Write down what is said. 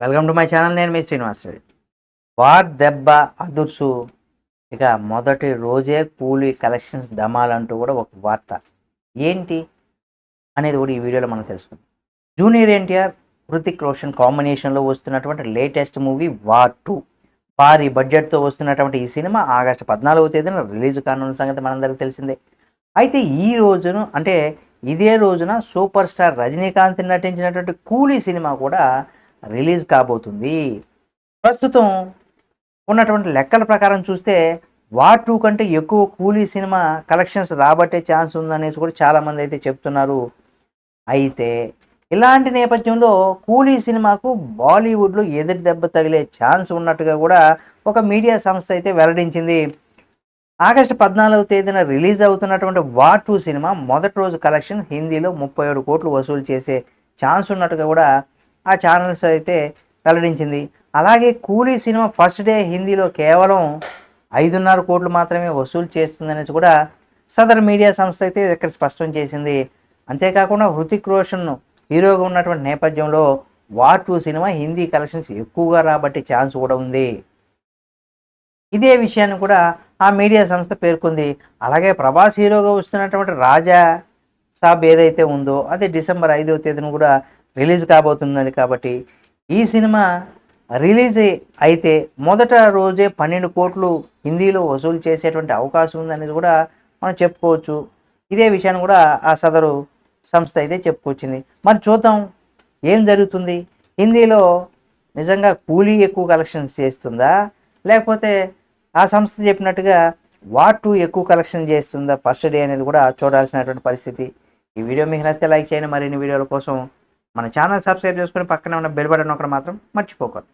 Welcome to my channel. నేను మీ Srinivas Reddy. War దెబ్బ అదుర్సు ఇక మొదటి రోజే కూలీ కలెక్షన్స్ ధమాలంటూ కూడా ఒక వార్త. ఏంటి అనేది కూడా ఈ వీడియోలో మనం తెలుసుకుందాం. జూనియర్ ఎన్టీఆర్, హృతిక్ రోషన్ కాంబినేషన్లో వస్తున్నటువంటి లేటెస్ట్ మూవీ వార్ 2. భారీ బడ్జెట్తో వస్తున్నటువంటి ఈ సినిమా ఆగస్టు 14వ తేదీన రిలీజ్ కానున్న సంగతి మనందరికీ తెలిసిందే. అయితే ఈ రోజున అంటే ఇదే రోజున సూపర్ స్టార్ రజనీకాంత్ నటించినటువంటి కూలీ సినిమా కూడా రిలీజ్ కాబోతుంది. ప్రస్తుతం ఉన్నటువంటి లెక్కల ప్రకారం చూస్తే వార్ 2 కంటే ఎక్కువ కూలీ సినిమా కలెక్షన్స్ రాబట్టే ఛాన్స్ ఉందనేసి కూడా చాలామంది అయితే చెప్తున్నారు. అయితే ఇలాంటి నేపథ్యంలో కూలీ సినిమాకు బాలీవుడ్లో ఎదురు దెబ్బ తగిలే ఛాన్స్ ఉన్నట్టుగా కూడా ఒక మీడియా సంస్థ అయితే వెల్లడించింది. ఆగస్టు 14వ తేదీన రిలీజ్ అవుతున్నటువంటి వార్ 2 సినిమా మొదటి రోజు కలెక్షన్ హిందీలో 37 కోట్లు వసూలు చేసే ఛాన్స్ ఉన్నట్టుగా కూడా ఆ ఛానల్స్ అయితే వెల్లడించింది. అలాగే కూలీ సినిమా ఫస్ట్ డే హిందీలో కేవలం 5.5 కోట్లు మాత్రమే వసూలు చేస్తుందనేసి కూడా సదర్ మీడియా సంస్థ అయితే ఇక్కడ స్పష్టం చేసింది. అంతేకాకుండా హృతిక్ రోషన్ హీరోగా ఉన్నటువంటి నేపథ్యంలో వార్ 2 సినిమా హిందీ కలెక్షన్స్ ఎక్కువగా రాబట్టే ఛాన్స్ కూడా ఉంది. ఇదే విషయాన్ని కూడా ఆ మీడియా సంస్థ పేర్కొంది. అలాగే ప్రభాస్ హీరోగా వస్తున్నటువంటి రాజా సాబ్ ఏదైతే ఉందో అది డిసెంబర్ 5వ తేదీన కూడా రిలీజ్ కాబోతుందని, కాబట్టి ఈ సినిమా రిలీజ్ అయితే మొదట రోజే 12 కోట్లు హిందీలో వసూలు చేసేటువంటి అవకాశం ఉందనేది కూడా మనం చెప్పుకోవచ్చు. ఇదే విషయాన్ని కూడా ఆ సదరు సంస్థ అయితే చెప్పుకొచ్చింది. మరి చూద్దాం ఏం జరుగుతుంది. హిందీలో నిజంగా కూలీ ఎక్కువ కలెక్షన్స్ చేస్తుందా, లేకపోతే ఆ సంస్థ చెప్పినట్టుగా వార్ 2 ఎక్కువ కలెక్షన్ చేస్తుందా ఫస్ట్ డే అనేది కూడా చూడాల్సినటువంటి పరిస్థితి. ఈ వీడియో మీకు నచ్చితే లైక్ చేయండి. మరిన్ని వీడియోల కోసం మన ఛానల్ సబ్స్క్రైబ్ చేసుకొని పక్కనే ఉన్న బెల్ బటన్ ఒకటి మాత్రం మర్చిపోకూడదు.